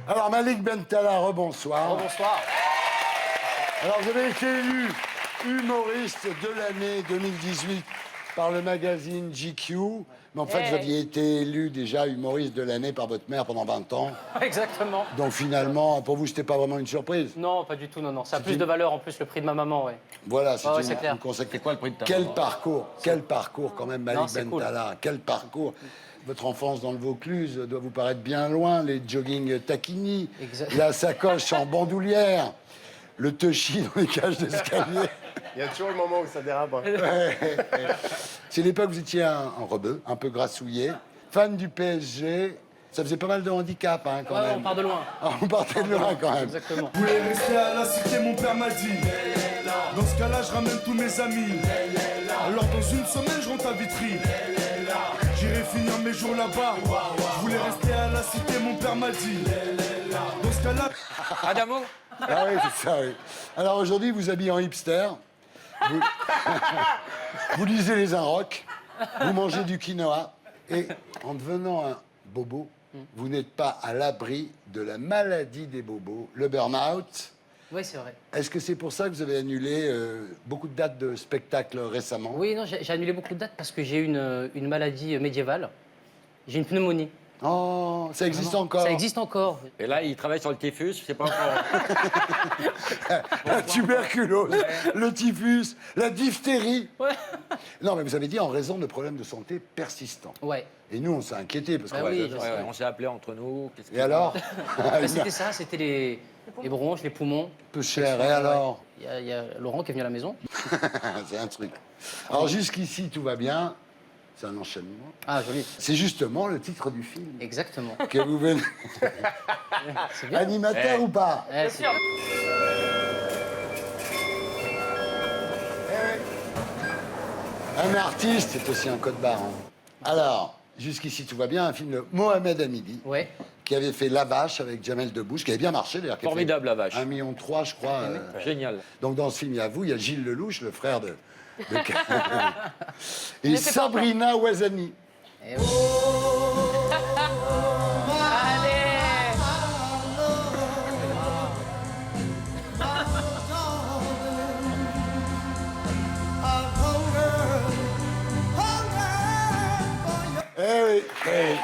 Alors, Malik Bentala, rebonsoir. Bonsoir. Alors, vous avez été élu humoriste de l'année 2018 par le magazine GQ. Mais en fait, vous aviez été élu déjà humoriste de l'année par votre mère pendant 20 ans. Exactement. Donc finalement, pour vous, c'était pas vraiment une surprise. Non, pas du tout, non. Ça a plus de valeur en plus, le prix de ma maman, ouais. Voilà, c'est Ouais, une, c'est clair. une conséquence. C'est quoi le prix de ta Quel maman parcours quand même, Malik c'est cool. Bentala. Quel parcours. Votre enfance dans le Vaucluse doit vous paraître bien loin. Les jogging taquini, Exact. la sacoche en bandoulière, le touchy dans les cages d'escalier. Il y a toujours le moment où ça dérape. C'est l'époque où vous étiez un rebeu, un peu grassouillet, fan du PSG. Ça faisait pas mal de handicap, hein, quand Ouais, même. on part de loin. Ah, on partait de loin, quand même. Exactement. Vous voulez rester à la cité, mon père m'a dit. Dans ce cas-là, je ramène tous mes amis. Alors dans une semaine, je rentre à Vitry. J'irai finir mes jours là-bas. Je voulais rester à la cité, mon père m'a dit. Dans ce cas-là... Adamo. Ah oui, c'est ça, oui. Alors aujourd'hui, vous habillez en hipster. Vous, vous lisez les Inrocks. Vous mangez du quinoa. Et en devenant un bobo, vous n'êtes pas à l'abri de la maladie des bobos, le burn-out. Oui, c'est vrai. Est-ce que c'est pour ça que vous avez annulé beaucoup de dates de spectacles récemment? Oui, non, j'ai annulé beaucoup de dates parce que j'ai eu une maladie médiévale. J'ai une pneumonie. Oh, ça existe encore. Ça existe encore. Et là, il travaille sur le typhus, c'est pas encore. La tuberculose, le typhus, la diphtérie. Ouais. Non, mais vous avez dit en raison de problèmes de santé persistants. Ouais. Et nous, on s'est inquiétés parce Ah qu'on oui, ouais, je Ouais, sais. ouais, on s'est appelé entre nous. Qu'est-ce Et qu'il alors? Bah, c'était ça, c'était les bronches, les poumons. Peu cher, et alors? Il y a Laurent qui est venu à la maison. C'est un truc. Alors jusqu'ici, tout va bien. C'est un enchaînement. Ah, joli. C'est justement le titre du film. Exactement. Que vous venez... C'est bien. Animateur ou pas? C'est- Un artiste, c'est aussi un code barre. Hein. Alors, jusqu'ici, tout va bien. Un film de Mohamed Hamidi, Ouais. qui avait fait La Vache avec Jamel Debbouze, qui avait bien marché d'ailleurs. qui a fait Formidable, La Vache. 1,3 million, je crois. Génial. Donc dans ce film, il y a vous, il y a Gilles Lelouch, le frère de et Sabrina Ouazani. Eh oui. Eh oui, eh oui.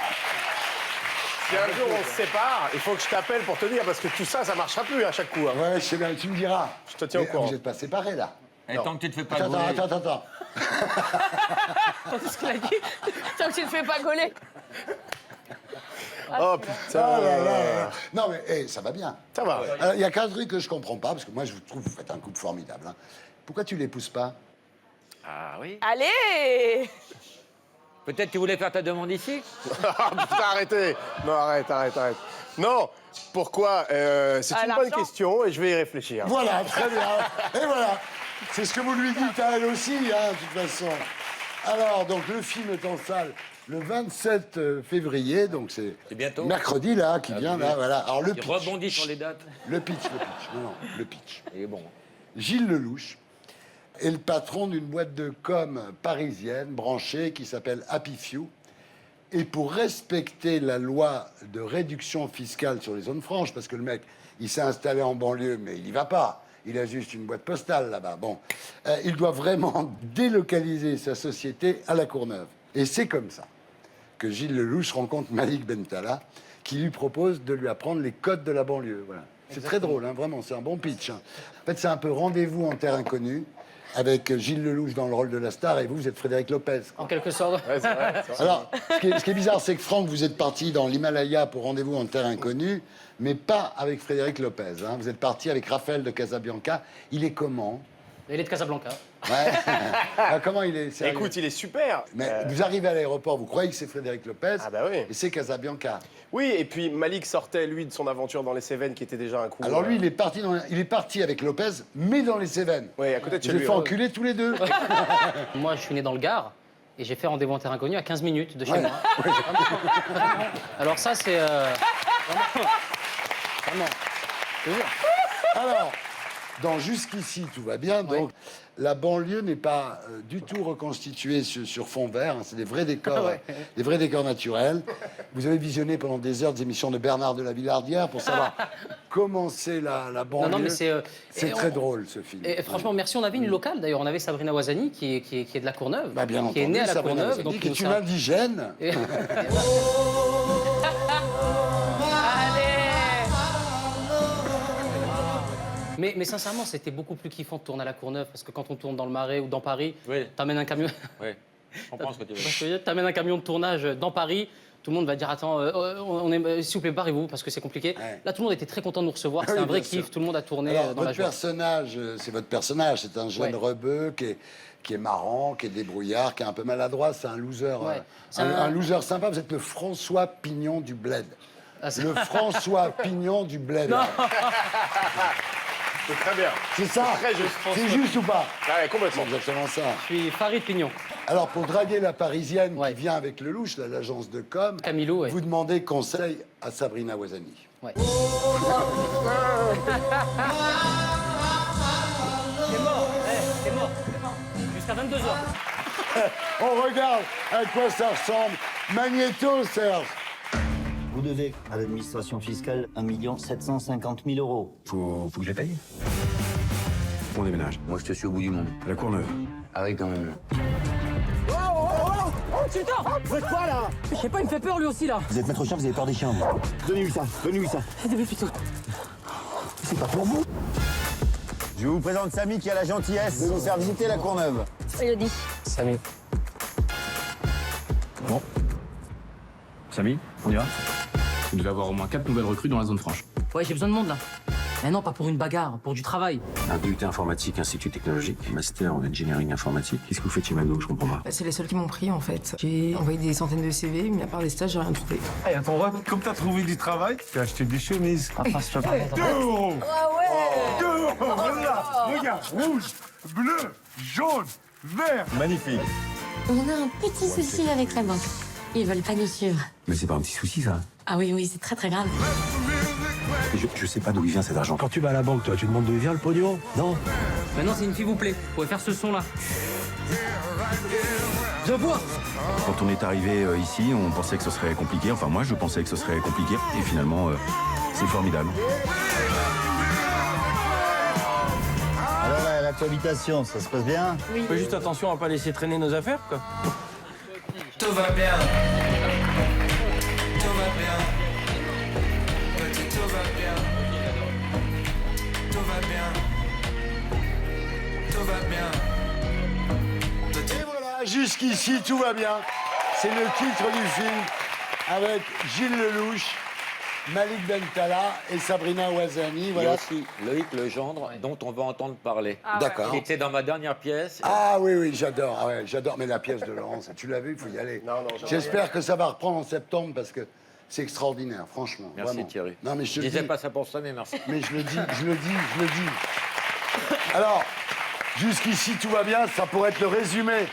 Si un jour on se sépare, il faut que je t'appelle pour te dire, parce que tout ça, ça marchera plus à chaque coup. Hein. Ouais, je sais bien, tu me diras. Je te tiens au Mais, courant. Vous n'êtes pas séparés, là. Et tant que tu te fais pas Attends, gauler- attends. C'est ce qu'il a dit. Tant que tu ne fais pas gauler. Oh putain. Oh là là là. Non, mais ça va bien. Ça va. Alors, il y a qu'un truc que je comprends pas, parce que moi, je vous trouve que vous faites un couple formidable. Hein. Pourquoi tu l'épouses pas? Ah oui. Allez. Peut-être tu voulais faire ta demande ici. Ah, putain, arrêtez. Non, arrête. Non, pourquoi c'est Ah, une bonne l'argent. question et je vais y réfléchir. Voilà, très bien. Et voilà. C'est ce que vous lui dites à elle aussi, hein, de toute façon. Alors, donc, le film est en salle le 27 février, donc c'est bientôt. mercredi, là, qui vient, là, voilà. Alors, le Il pitch. rebondit sur les dates. Le pitch. Non, le pitch. Il est bon. Gilles Lelouch est le patron d'une boîte de com parisienne branchée qui s'appelle Happy Few. Et pour respecter la loi de réduction fiscale sur les zones franches, parce que le mec, il s'est installé en banlieue, mais il n'y va pas. Il a juste une boîte postale là-bas. Bon, il doit vraiment délocaliser sa société à la Courneuve. Et c'est comme ça que Gilles Lelouch rencontre Malik Bentala, qui lui propose de lui apprendre les codes de la banlieue. Voilà. C'est très drôle, hein, vraiment, c'est un bon pitch. Hein. En fait, c'est un peu rendez-vous en terre inconnue, avec Gilles Lelouch dans le rôle de la star, et vous êtes Frédéric Lopez. En quelque sorte. Ouais, c'est vrai. Alors, ce qui est bizarre, c'est que Franck, vous êtes parti dans l'Himalaya pour rendez-vous en terre inconnue, mais pas avec Frédéric Lopez. Hein. Vous êtes parti avec Raphaël de Casabianca. Il est comment? Il est de Casablanca. Ouais. Ah, comment il est? Sérieux. Écoute, il est super. Mais vous arrivez à l'aéroport, vous croyez que c'est Frédéric Lopez, Ah bah oui. et c'est Casabianca. Oui, et puis Malik sortait, lui, de son aventure dans les Cévennes, qui était déjà un coup... Alors lui, il est parti avec Lopez, mais dans les Cévennes. Oui, à côté de Vous chez êtes lui. fait hein. enculer tous les deux. Moi, je suis né dans le Gard et j'ai fait rendez-vous en terre inconnue à 15 minutes de chez Ouais. moi. Alors ça, c'est... Vraiment. Je te jure. Alors, dans Jusqu'ici, tout va bien. Donc, la banlieue n'est pas du tout reconstituée sur fond vert. Hein, c'est des vrais décors, des vrais décors naturels. Vous avez visionné pendant des heures des émissions de Bernard de la Villardière pour savoir comment c'est la banlieue. Non, mais c'est très drôle, ce film. Et franchement, merci. On avait une locale, d'ailleurs. On avait Sabrina Ouazani, qui est de la Courneuve. Bah, bien qui entendu, est née à la Sabrina Courneuve. Ouazani, qui est une indigène. Mais sincèrement, c'était beaucoup plus kiffant de tourner à la Courneuve, parce que quand on tourne dans le Marais ou dans Paris, t'amènes un camion... Oui, je comprends ce que tu veux dire. T'amènes un camion de tournage dans Paris, tout le monde va dire attends, s'il vous plaît, barrez-vous parce que c'est compliqué. Ouais. Là, tout le monde était très content de nous recevoir. C'était un vrai kiff. Tout le monde a tourné Alors, dans la votre joie. personnage, c'est votre personnage. C'est un jeune rebeu qui est marrant, qui est débrouillard, qui est un peu maladroit. C'est un loser, un loser sympa. Vous êtes le François Pignon du bled. Le François Pignon du bled. C'est très bien. C'est ça. Très juste. C'est juste ou pas? Ouais, complètement. C'est exactement ça. Je suis Farid Pignon. Alors, pour draguer la Parisienne qui vient avec Lelouch, l'agence de com, Camilo, vous demandez conseil à Sabrina Ouazani. Ouais. C'est mort. C'est mort. Jusqu'à 22h. On regarde à quoi ça ressemble. Magnéto, Serge. Vous devez à l'administration fiscale 1 750 000 euros. Faut que je les paye. On déménage. Moi, je te suis au bout du monde. À la Courneuve. Ah oui, quand même. Putain! Vous faites quoi, là? Je sais pas, il me fait peur, lui aussi, là. Vous êtes maître chien, vous avez peur des chiens. Vous. Donnez-lui ça, donnez-lui ça. Aidez-le plutôt. C'est pas pour vous. Je vous présente Samy qui a la gentillesse de nous faire visiter la Courneuve. Elodie. Samy. Bon. Samy, on y va? Vous devez avoir au moins 4 nouvelles recrues dans la zone franche. Ouais, j'ai besoin de monde, là. Mais non, pas pour une bagarre, pour du travail. Un DUT informatique, institut technologique, master en engineering informatique. Qu'est-ce que vous faites chez McDo? Je comprends pas. C'est les seuls qui m'ont pris, en fait. J'ai envoyé des centaines de CV, mais à part des stages, j'ai rien trouvé. Hey, attends, comme t'as trouvé du travail, t'as acheté des chemises. Enfin, je peux pas. 2 euros. Ah ouais. 2 euros, voilà. Regarde, rouge, bleu, jaune, vert. Magnifique. On a un petit souci avec la banque. Ils veulent pas nous suivre. Mais c'est pas un petit souci, ça. Ah oui, c'est très grave. Je sais pas d'où il vient cet argent. Quand tu vas à la banque, toi, tu demandes d'où il vient le pognon? Non. Maintenant, c'est une s'il vous plaît. Vous pouvez faire ce son-là. Je bois. Quand on est arrivé ici, on pensait que ce serait compliqué. Enfin, moi, je pensais que ce serait compliqué. Et finalement, c'est formidable. Alors là, la cohabitation, ça se passe bien? Oui. Fais juste attention à pas laisser traîner nos affaires, quoi. Tout va bien. Tout va bien. Petit, tout va bien. Tout va bien. Tout va bien. Petit. Et voilà, jusqu'ici, tout va bien. C'est le titre du film avec Gilles Lelouch, Malik Bentala et Sabrina Ouazani. Il y a Voilà. aussi Loïc Legendre, dont on va entendre parler. D'accord. Il était dans ma dernière pièce. Ah oui, j'adore. Ah ouais, j'adore. Mais la pièce de Laurence, tu l'as vu, il faut y aller. Non, J'espère que ça va reprendre en septembre parce que c'est extraordinaire, franchement. Merci vraiment. Thierry. Non, mais je Je te disais dis. pas ça pour ça, mais merci. Mais je le dis. Alors, jusqu'ici, tout va bien. Ça pourrait être le résumé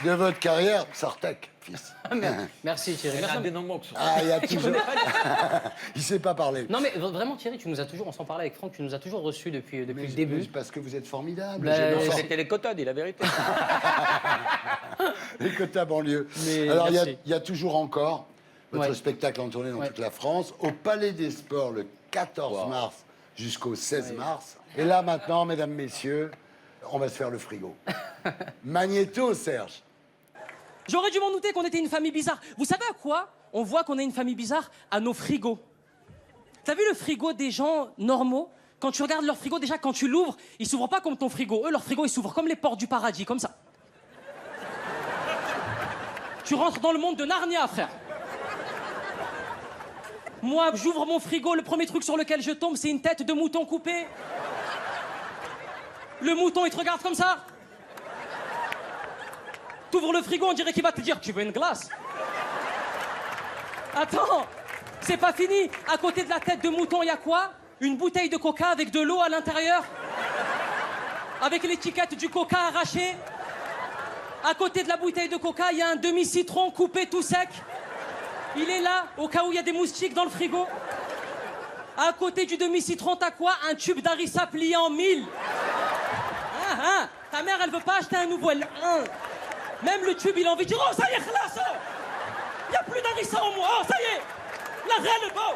de votre carrière. Sartek, fils. Merci Thierry. Il y a Merci. des noms que ça. Ah, il y a toujours... Il sait pas parler. Non mais vraiment Thierry, tu nous as toujours, on s'en parlait avec Franck, tu nous as toujours reçus depuis le début. Mais parce que vous êtes formidable. Bah, J'ai- c'est- Enfin, C'était les quotas, dit la vérité. les quotas banlieue. Mais Alors, merci. il y a toujours encore votre Ouais. spectacle en tournée dans Ouais. toute la France, au Palais des Sports le 14 mars jusqu'au 16 mars. Et là, maintenant, mesdames, messieurs, on va se faire le frigo. Magnéto, Serge. J'aurais dû m'en douter qu'on était une famille bizarre. Vous savez à quoi on voit qu'on est une famille bizarre? À nos frigos. T'as vu le frigo des gens normaux? Quand tu regardes leur frigo, déjà, quand tu l'ouvres, il s'ouvre pas comme ton frigo. Eux, leur frigo, il s'ouvre comme les portes du paradis, comme ça. Tu rentres dans le monde de Narnia, frère. Moi, j'ouvre mon frigo, le premier truc sur lequel je tombe, c'est une tête de mouton coupée. Le mouton, il te regarde comme ça. T'ouvres le frigo, on dirait qu'il va te dire « Tu veux une glace ?» Attends, c'est pas fini. À côté de la tête de mouton, il y a quoi? Une bouteille de coca avec de l'eau à l'intérieur. Avec l'étiquette du coca arrachée. À côté de la bouteille de coca, il y a un demi-citron coupé tout sec. Il est là, au cas où il y a des moustiques dans le frigo. À côté du demi-citron, t'as quoi? Un tube d'harissa plié en 1000. Ta mère, elle veut pas acheter un nouveau. Même le tube, il a envie de dire, oh, ça y est, khalas, oh. Il n'y a plus d'harissa en moi. Oh, ça y est. La reine est beau.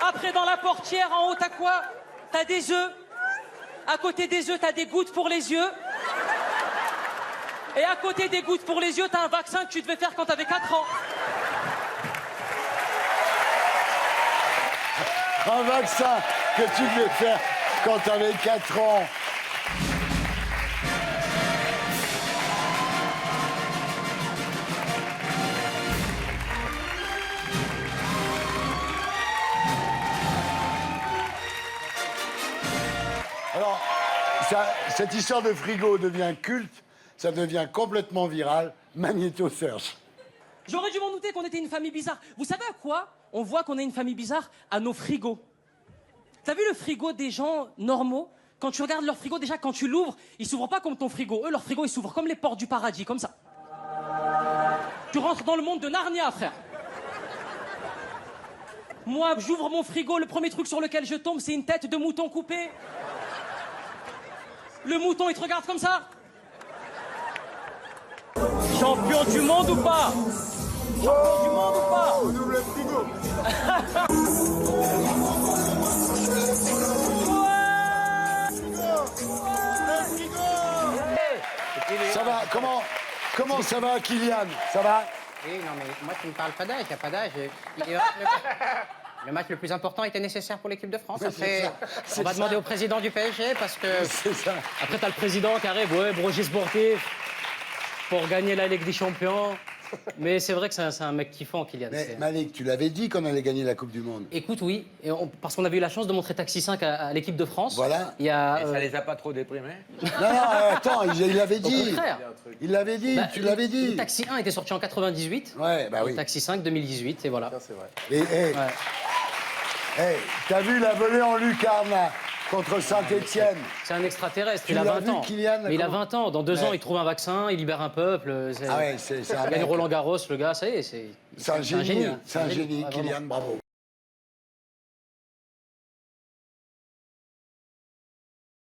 Après, dans la portière, en haut, t'as quoi? T'as des œufs. À côté des œufs, t'as des gouttes pour les yeux. Et à côté des gouttes pour les yeux, t'as un vaccin que tu devais faire quand t'avais 4 ans. Un vaccin que tu devais faire quand tu avais 4 ans. Alors, cette histoire de frigo devient culte, ça devient complètement viral. Magnéto Serge. J'aurais dû m'en douter qu'on était une famille bizarre. Vous savez à quoi on voit qu'on est une famille bizarre? À nos frigos. T'as vu le frigo des gens normaux? Quand tu regardes leur frigo, déjà, quand tu l'ouvres, il s'ouvre pas comme ton frigo. Eux, leur frigo, il s'ouvre comme les portes du paradis, comme ça. Tu rentres dans le monde de Narnia, frère. Moi, j'ouvre mon frigo, le premier truc sur lequel je tombe, c'est une tête de mouton coupée. Le mouton, il te regarde comme ça. Champion du monde ou pas? Champion du monde ou pas? Double frigo. Ça va, comment ça va, Kylian? Ça va? Oui, non, mais moi, tu me parles pas d'âge, il n'y a pas d'âge. Le match le plus important était nécessaire pour l'équipe de France. Après, on va demander au président du PSG parce que... C'est ça. Après, t'as le président qui arrive, ouais, projet sportif, pour gagner la Ligue des Champions. Mais c'est vrai que c'est un mec kiffant, Kylian. Mais Malik, tu l'avais dit qu'on allait gagner la Coupe du Monde. Écoute, oui, parce qu'on avait eu la chance de montrer Taxi 5 à l'équipe de France. Voilà. Il y a, Et ça les a pas trop déprimés? Non, attends, il l'avait dit. Au contraire. Il l'avait dit, tu l'avais dit. Le Taxi 1 était sorti en 98. Ouais, bah oui. Le Taxi 5, 2018, et voilà. Ça, c'est vrai. Et, t'as vu la volée en lucarne contre Saint-Étienne? C'est un extraterrestre, Tu il a l'as 20 vu, ans. Kylian, Mais il a comment 20 ans. Dans 2 Ouais. ans, il trouve un vaccin, il libère un peuple. Ah ouais, c'est un Il gagne mec. Roland Garros, le gars, ça y est. C'est un génie, c'est un génie, Ouais, Kylian, vraiment. bravo.